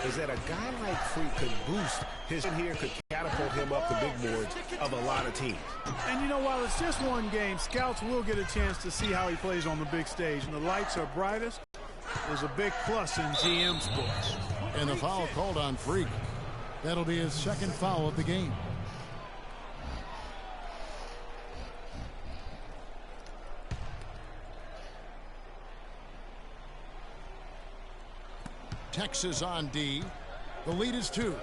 is that a guy like Freak could boost his here, could catapult him up the big boards of a lot of teams. And you know, while it's just one game, scouts will get a chance to see how he plays on the big stage. And the lights are brightest. There's a big plus in GM sports. And the foul called on Freak. That'll be his second foul of the game. Texas on D. The lead is 2.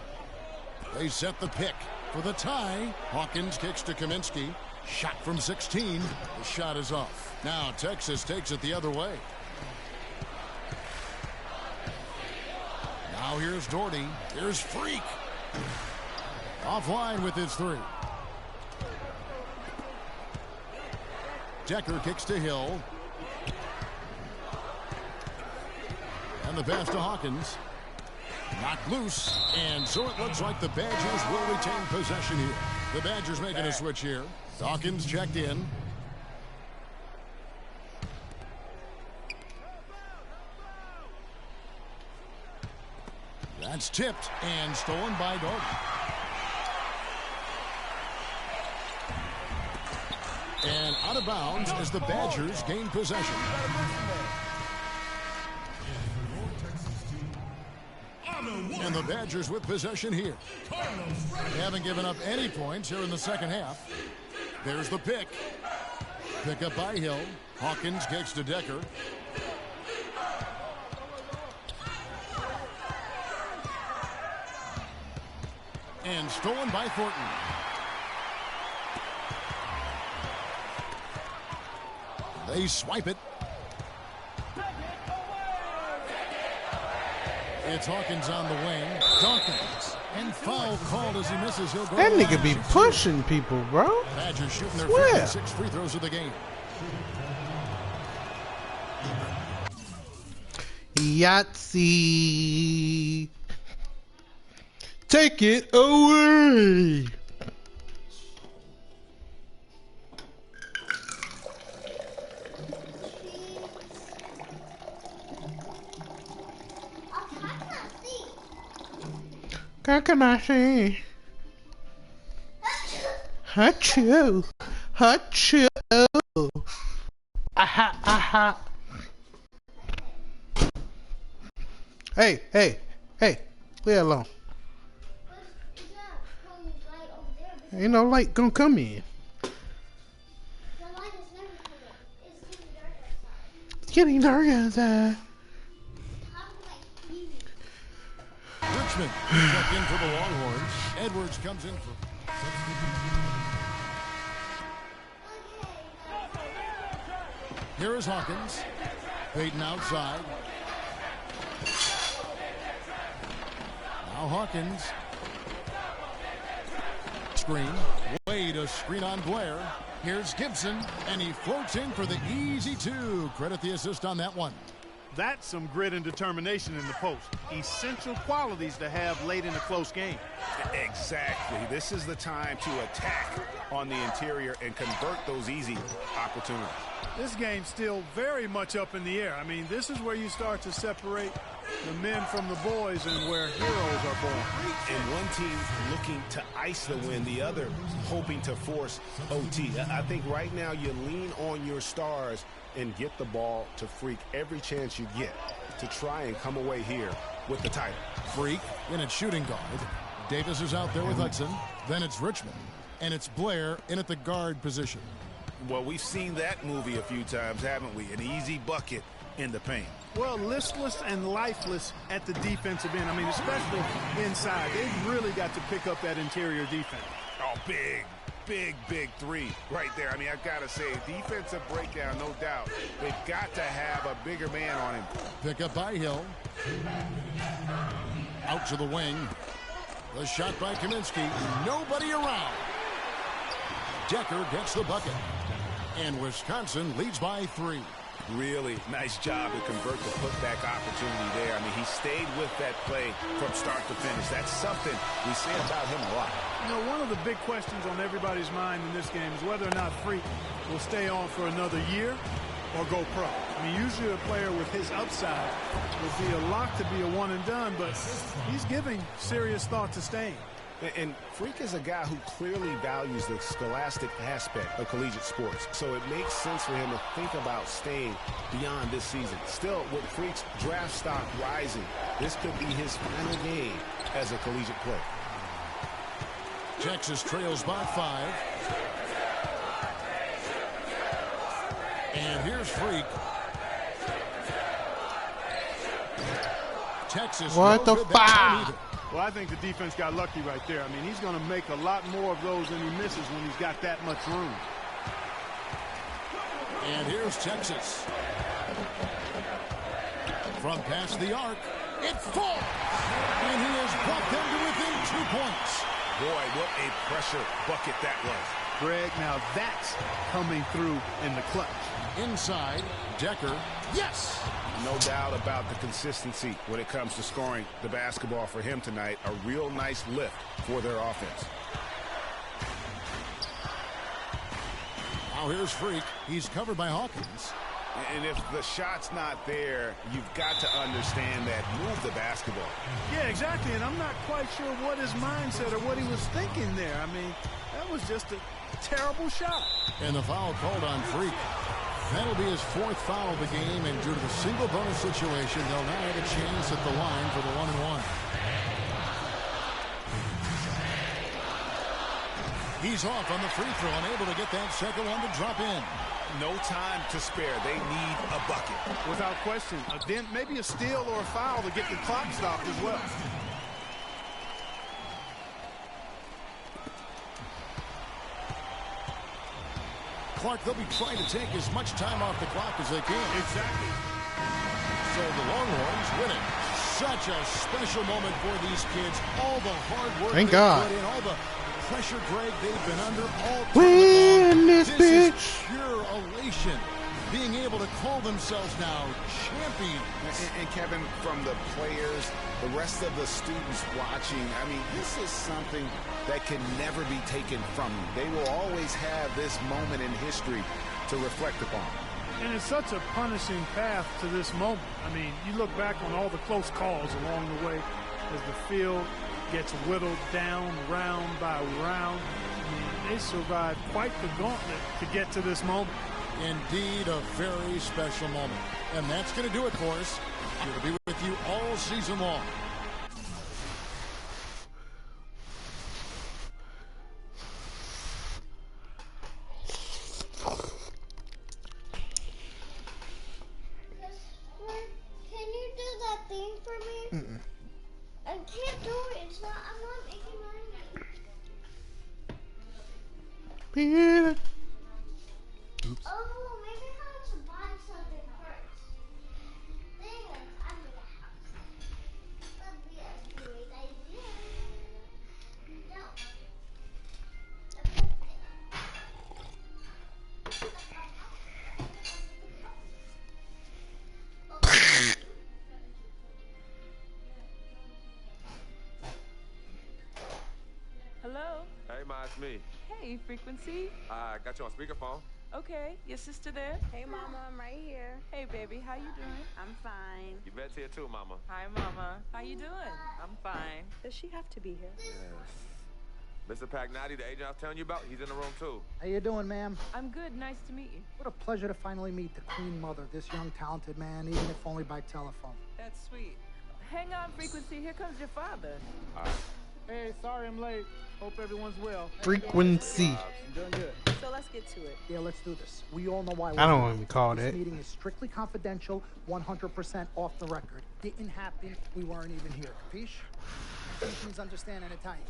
They set the pick for the tie. Hawkins kicks to Kaminsky. Shot from 16. The shot is off. Now Texas takes it the other way. Now here's Doherty. Here's Freak. Offline with his 3. Decker kicks to Hill. And the pass to Hawkins. Knocked loose. And so it looks like the Badgers will retain possession here. The Badgers making a switch here. Hawkins checked in. That's tipped and stolen by Doherty. And out of bounds as the Badgers gain possession. And the Badgers with possession here. They haven't given up any points here in the second half. There's the pick. Pick up by Hill. Hawkins kicks to Decker. And stolen by Thornton. They swipe it. It's Hawkins on the wing. Dawkins. And foul called as he misses. He'll go. That nigga be pushing people, bro. Badgers shooting their 6 free throws of the game. Yahtzee. Take it away. How can I see? Achoo. Achoo. Aha, aha. Hey, hey, hey. Leave it alone. Ain't no light gonna come in. It's getting dark outside. Richmond check in for the Longhorns. Edwards comes in for. Here is Hawkins. Peyton outside. Now Hawkins. Screen. Way to screen on Blair. Here's Gibson, and he floats in for the easy 2. Credit the assist on that one. That's some grit and determination in the post. Essential qualities to have late in a close game. Exactly. This is the time to attack on the interior and convert those easy opportunities. This game's still very much up in the air. I mean, this is where you start to separate the men from the boys and where heroes are born. And one team looking to ice the win, the other hoping to force OT. I think right now you lean on your stars and get the ball to Freak every chance you get to try and come away here with the title. Freak in at shooting guard. Davis is out there with Hudson. Then it's Richmond. And it's Blair in at the guard position. Well, we've seen that movie a few times, haven't we? An easy bucket in the paint. Well, listless and lifeless at the defensive end. I mean, especially inside. They've really got to pick up that interior defense. Oh, big 3 right there. I mean, I've got to say, defensive breakdown, no doubt. They've got to have a bigger man on him. Pick up by Hill. Out to the wing. The shot by Kaminsky. Nobody around. Decker gets the bucket. And Wisconsin leads by 3. Really nice job to convert the putback opportunity there. I mean, he stayed with that play from start to finish. That's something we say about him a lot. You know, one of the big questions on everybody's mind in this game is whether or not Freak will stay on for another year or go pro. I I mean, usually a player with his upside would be a lock to be a one and done, but he's giving serious thought to staying. And Freak is a guy who clearly values the scholastic aspect of collegiate sports, so it makes sense for him to think about staying beyond this season. Still, with Freak's draft stock rising, this could be his final game as a collegiate player. Texas trails by 5. And here's Freak. Texas. What the fuck? Well, I think the defense got lucky right there. I mean, he's going to make a lot more of those than he misses when he's got that much room. And here's Texas. From past the arc, it falls. And he has brought them to within 2 points. Boy, what a pressure bucket that was. Greg, now that's coming through in the clutch. Inside, Decker. Yes! No doubt about the consistency when it comes to scoring the basketball for him tonight. A real nice lift for their offense. Now here's Freak. He's covered by Hawkins. And if the shot's not there, you've got to understand that. Move the basketball. Yeah, exactly. And I'm not quite sure what his mindset or what he was thinking there. I mean, that was just a terrible shot. And the foul called on Freak. That'll be his 4th foul of the game, and due to the single bonus situation, they'll now have a chance at the line for the 1-and-1. He's off on the free throw, unable to get that second one to drop in. No time to spare. They need a bucket. Without question. Then maybe a steal or a foul to get the clock stopped as well. Clark, they'll be trying to take as much time off the clock as they can. Exactly. So the Longhorns win it. Such a special moment for these kids. All the hard work Thank they God. put in, all the pressure, Greg, they've been under all Win this This bitch. is pure elation. Being able to call themselves now champions. And Kevin, from the players, the rest of the students watching, I mean, this is something that can never be taken from you. They will always have this moment in history to reflect upon. And it's such a punishing path to this moment. I mean, you look back on all the close calls along the way as the field gets whittled down round by round. I mean, they survived quite the gauntlet to get to this moment. Indeed, a very special moment. And that's going to do it for us. We'll be with you all season long. Can you do that thing for me? I can't do it. I'm not making money. Peter. Oh, maybe I have to buy something first. Then I'm in the house. That'd be a great idea. No. Hello? Hey, Ma, it's me. Hey, Frequency. I got you on speakerphone. Okay, your sister there? Hey, Mama, I'm right here. Hey, baby, how you doing? I'm fine. You bet's here too, Mama. Hi, Mama. How you doing? I'm fine. Does she have to be here? Yes. Mr. Pagnotti, the agent I was telling you about, he's in the room too. How you doing, ma'am? I'm good. Nice to meet you. What a pleasure to finally meet the Queen Mother, this young, talented man, even if only by telephone. That's sweet. Hang on, Frequency. Here comes your father. All right. Hey, sorry I'm late. Hope everyone's well. Frequency. I'm doing good. So let's get to it. Yeah, let's do this. We all know why we're I don't here. want to be called This it. meeting is strictly confidential, 100% off the record. Didn't happen. We weren't even here. Capiche? Capiche means understand in Italian.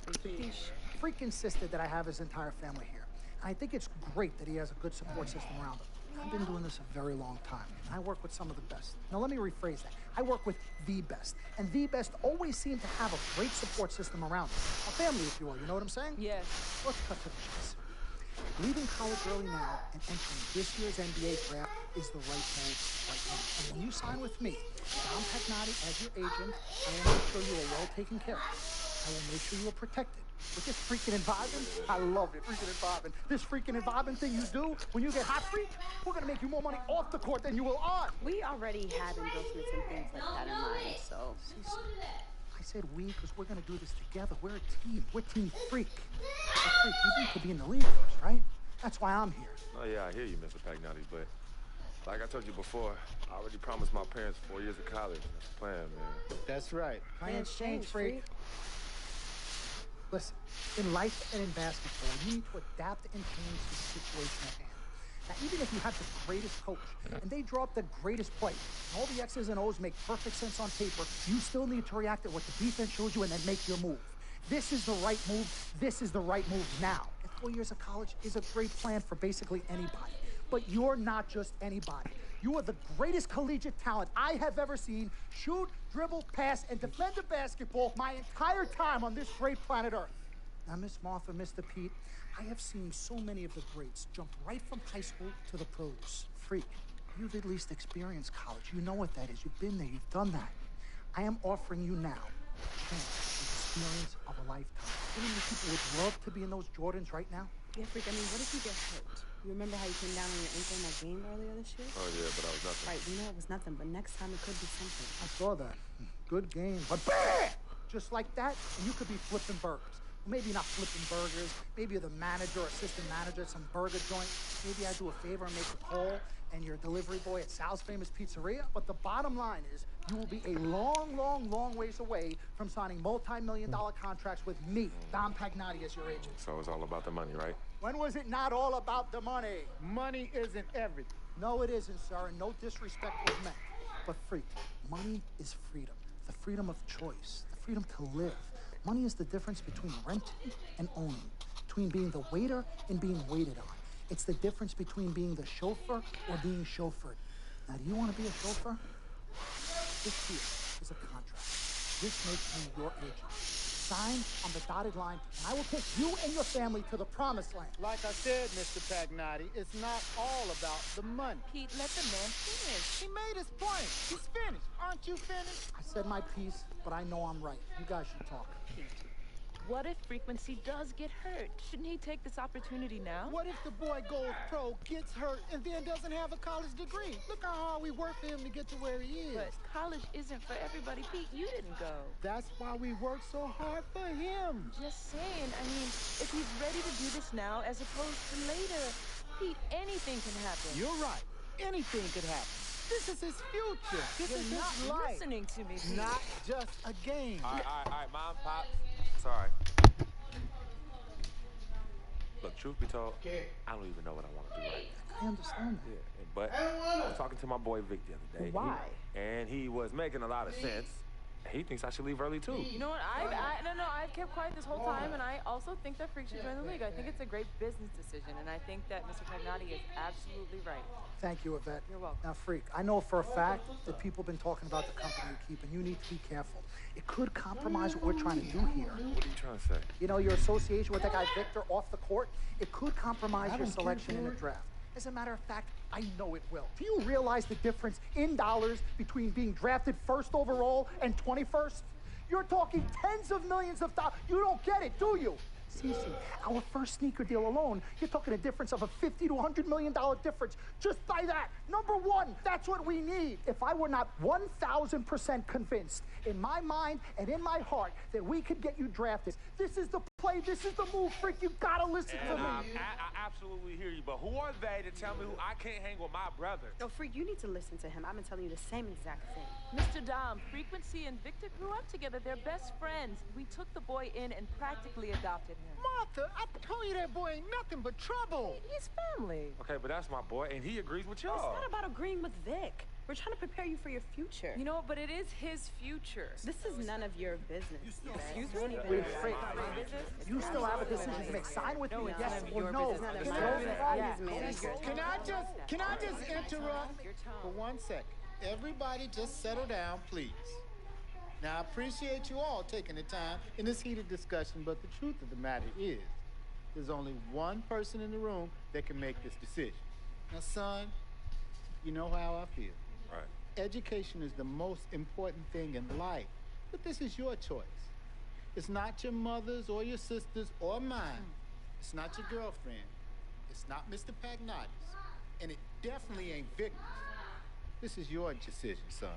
Capiche? Freak insisted that I have his entire family here. And I think it's great that he has a good support system around him. I've been doing this a very long time. I work with some of the best. Now, let me rephrase that. I work with the best. And the best always seem to have a great support system around them. A family, if you will. You know what I'm saying? Yes. Let's cut to the chase. Leaving college early now and entering this year's NBA draft is the right move right now. And when you sign with me, Dom Pagnotti as your agent, I will make sure you are well taken care of. I will make sure you are protected. With this freaking environment, I love it, freaking environment. This freaking environment thing you do when you get hot freak, we're gonna make you more money off the court than you will on. We already have endorsements and things like that in mind, so. I said we because we're gonna do this together. We're a team. We're Team Freak. Hey, Freak, you need to be in the league first, right? That's why I'm here. Oh, yeah, I hear you, Mr. Pagnotti, but like I told you before, I already promised my parents 4 years of college. That's the plan, man. That's right. Plans change, Freak. Listen, in life and in basketball, you need to adapt and change the situation at hand. Now, even if you have the greatest coach and they draw up the greatest play, and all the X's and O's make perfect sense on paper, you still need to react to what the defense shows you and then make your move. This is the right move. This is the right move now. And 4 years of college is a great plan for basically anybody. But you're not just anybody. You are the greatest collegiate talent I have ever seen shoot, dribble, pass, and defend a basketball my entire time on this great planet Earth. Now, Miss Martha, Mr. Pete, I have seen so many of the greats jump right from high school to the pros. Freak, you've at least experienced college. You know what that is. You've been there. You've done that. I am offering you now a chance, the experience of a lifetime. You know how many people would love to be in those Jordans right now? Yeah, Freak, I mean, what if you get hurt? You remember how you came down on your ankle in that game earlier this year? Oh, yeah, but I was nothing. Right, we know it was nothing, but next time it could be something. I saw that. Good game. But bam! Just like that, and you could be flipping burgers. Maybe not flipping burgers. Maybe you're the manager or assistant manager at some burger joint. Maybe I do a favor and make a call, and you're a delivery boy at Sal's Famous Pizzeria. But the bottom line is, you will be a long, long, long ways away from signing multi-million-dollar contracts with me, Dom Pagnotti, as your agent. So it's all about the money, right? When was it not all about the money? Money isn't everything. No, it isn't, sir, and no disrespect was meant. But freak, money is freedom. The freedom of choice, the freedom to live. Money is the difference between renting and owning, between being the waiter and being waited on. It's the difference between being the chauffeur or being chauffeured. Now, do you want to be a chauffeur? This here is a contract. This makes me your agent. Sign on the dotted line, and I will take you and your family to the promised land. Like I said, Mr. Pagnotti, it's not all about the money. Pete, let the man finish. He made his point. He's finished. Aren't you finished? I said my piece, but I know I'm right. You guys should talk. Pete, what if Frequency does get hurt? Shouldn't he take this opportunity now? What if the boy goes pro, gets hurt, and then doesn't have a college degree? Look how hard we worked for him to get to where he is. But college isn't for everybody. Pete, you didn't go. That's why we worked so hard for him. Just saying. I mean, if he's ready to do this now as opposed to later, Pete, anything can happen. You're right. Anything could happen. This is his future. This is You're his not life. listening to me, Pete. Not just a game. All right, Mom, Pop. Sorry. Look, truth be told, I don't even know what I want to do right now. I understand that. Yeah, but I was talking to my boy Vic the other day. Why? And he was making a lot of sense. He thinks I should leave early, too. You know what? I've kept quiet this whole time, and I also think that Freak should join the league. I think it's a great business decision, and I think that Mr. Pagnotti is absolutely right. Thank you, Yvette. You're welcome. Now, Freak, I know for a fact that people have been talking about the company you keep, and you need to be careful. It could compromise what we're trying to do here. What are you trying to say? You know, your association with that guy Victor off the court, it could compromise your selection in the draft. As a matter of fact, I know it will. Do you realize the difference in dollars between being drafted first overall and 21st? You're talking tens of millions of dollars. You don't get it, do you? Cece, our first sneaker deal alone, you're talking a difference of a $50 to $100 million difference just by that. Number one, that's what we need. If I were not 1,000% convinced in my mind and in my heart that we could get you drafted, this is the play, this is the move, Freak. You gotta listen to me. I absolutely hear you, but who are they to tell me who I can't hang with my brother? No, Freak, you need to listen to him. I've been telling you the same exact thing. Mr. Dom, Frequency and Victor grew up together. They're best friends. We took the boy in and practically adopted him. Martha, I told you that boy ain't nothing but trouble. He's family. Okay, but that's my boy, and he agrees with y'all. It's not about agreeing with Vic. We're trying to prepare you for your future. You know, but it is his future. This is none of your business. Excuse Don't me? even Wait, know Freak, why. My business? you still have a decision to make. Sign with me, it's yes none of or your no. business. It's None of no your business. problem. Yeah, Can I just interrupt for 1 second? Everybody just settle down, please. Now, I appreciate you all taking the time in this heated discussion, but the truth of the matter is, there's only one person in the room that can make this decision. Now, son, you know how I feel. Right. Education is the most important thing in life, but this is your choice. It's not your mother's or your sister's or mine. It's not your girlfriend. It's not Mr. Pagnotti's. And it definitely ain't Victor's. This is your decision, son.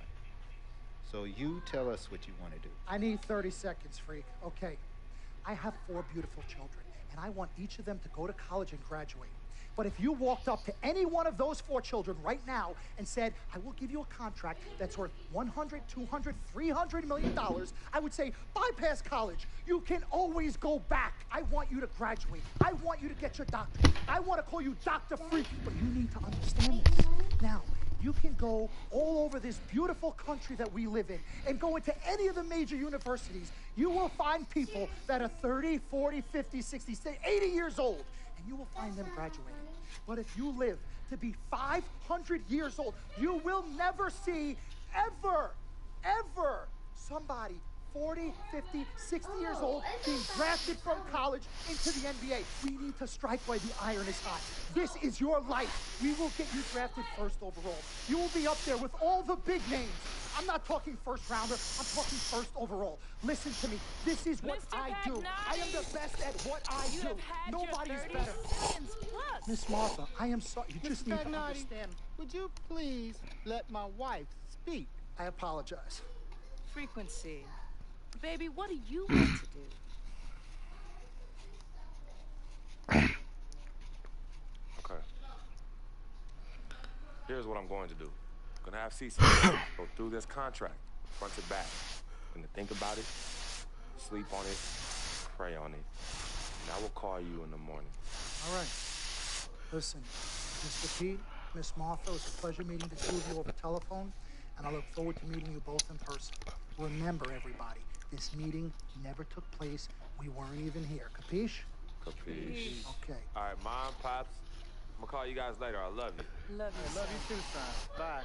So you tell us what you want to do. I need 30 seconds, freak. Okay. I have 4 beautiful children, and I want each of them to go to college and graduate. But if you walked up to any one of those 4 children right now and said, I will give you a contract that's worth $100, $200, $300 million, I would say, bypass college. You can always go back. I want you to graduate. I want you to get your doctorate. I want to call you Dr. Freak, but you need to understand this. Now, you can go all over this beautiful country that we live in and go into any of the major universities. You will find people that are 30, 40, 50, 60, 80 years old, and you will find them graduating. But if you live to be 500 years old, you will never see ever somebody 40, 50, 60 years old being drafted from college into the NBA. We need to strike while the iron is hot. This is your life. We will get you drafted first overall. You will be up there with all the big names. I'm not talking first rounder. I'm talking first overall. Listen to me. This is what I do. I am the best at what I do. Nobody's better. Miss Martha, I am sorry. You just need to understand. Would you please let my wife speak? I apologize. Frequency. Baby, what do you want to do? Okay. Here's what I'm going to do. I'm gonna have Cece go through this contract, front to back. I'm gonna think about it, sleep on it, pray on it, and I will call you in the morning. All right. Listen, Mr. Pete, Miss Martha, it was a pleasure meeting the 2 of you over telephone, and I look forward to meeting you both in person. Remember, everybody, this meeting never took place. We weren't even here. Capiche? Capiche. Okay. All right, Mom, Pops, I'm gonna call you guys later. I love you. Love you. I love you too, son. Bye.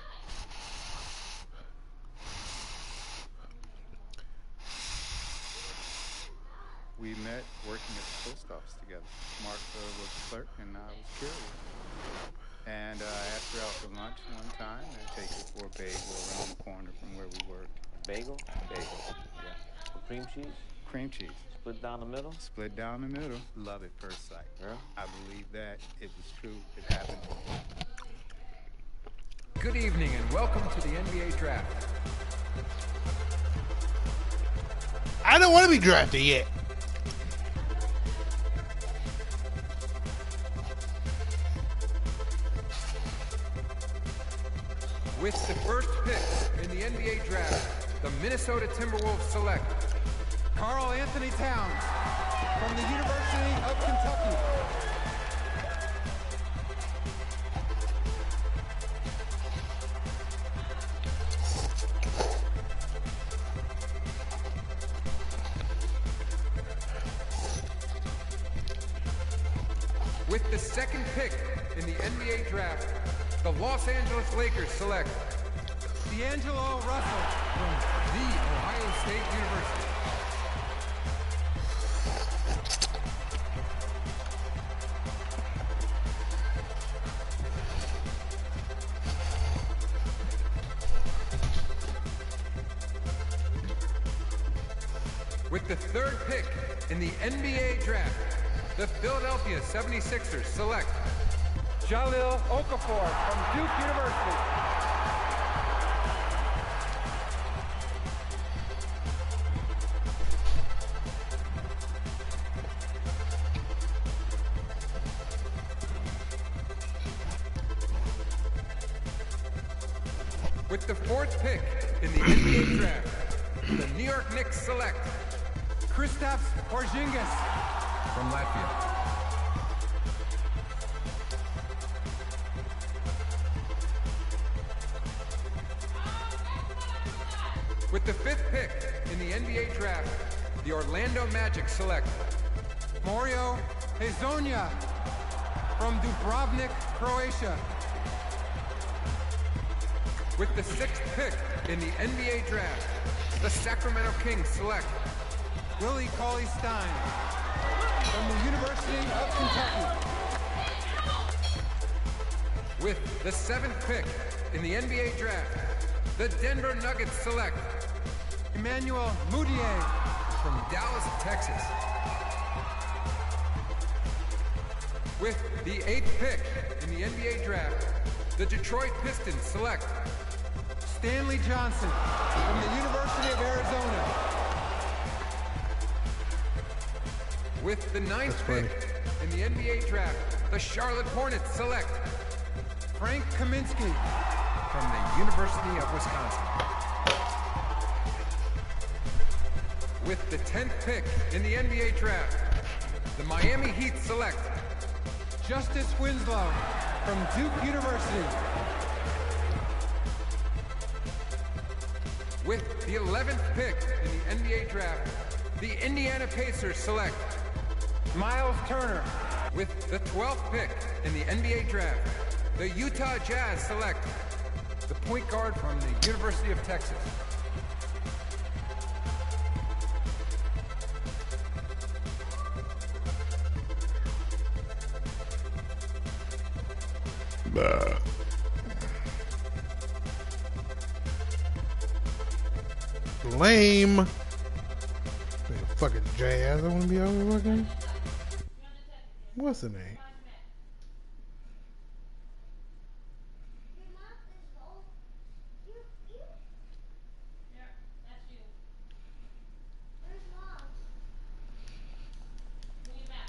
We met working at the post office together. Martha was a clerk and I was curious. And I asked her out for lunch one time and take her for a bagel around the corner from where we worked. Bagel? Bagel. Yeah. With cream cheese? Cream cheese. Split down the middle? Split down the middle. Love at first sight. Yeah? I believe that. It was true. It happened. Good evening and welcome to the NBA Draft. I don't want to be drafted yet. With the first pick in the NBA Draft, the Minnesota Timberwolves select Karl Anthony Towns from the University of Kentucky. With the second pick in the NBA Draft, the Los Angeles Lakers select D'Angelo Russell from The Ohio State University. With the third pick in the NBA Draft, the Philadelphia 76ers select Jahlil Okafor from Duke University. With the fourth pick in the NBA Draft, the New York Knicks select Kristaps Porzingis from Latvia. With the fifth pick in the NBA Draft, the Orlando Magic select Mario Hezonja from Dubrovnik, Croatia. With the sixth pick in the NBA Draft, the Sacramento Kings select Willie Cauley-Stein from the University of Kentucky. With the seventh pick in the NBA Draft, the Denver Nuggets select Emmanuel Mudiay from Dallas, Texas. With the 8th pick in the NBA draft, the Detroit Pistons select Stanley Johnson from the University of Arizona. With the 9th pick in the NBA draft, the Charlotte Hornets select Frank Kaminsky from the University of Wisconsin. With the 10th pick in the NBA draft, the Miami Heat select Justice Winslow from Duke University. With the 11th pick in the NBA draft, the Indiana Pacers select Miles Turner. With the 12th pick in the NBA draft, the Utah Jazz select the point guard from the University of Texas. Lame. Fucking Jazz. I want to be over fucking. What's the name?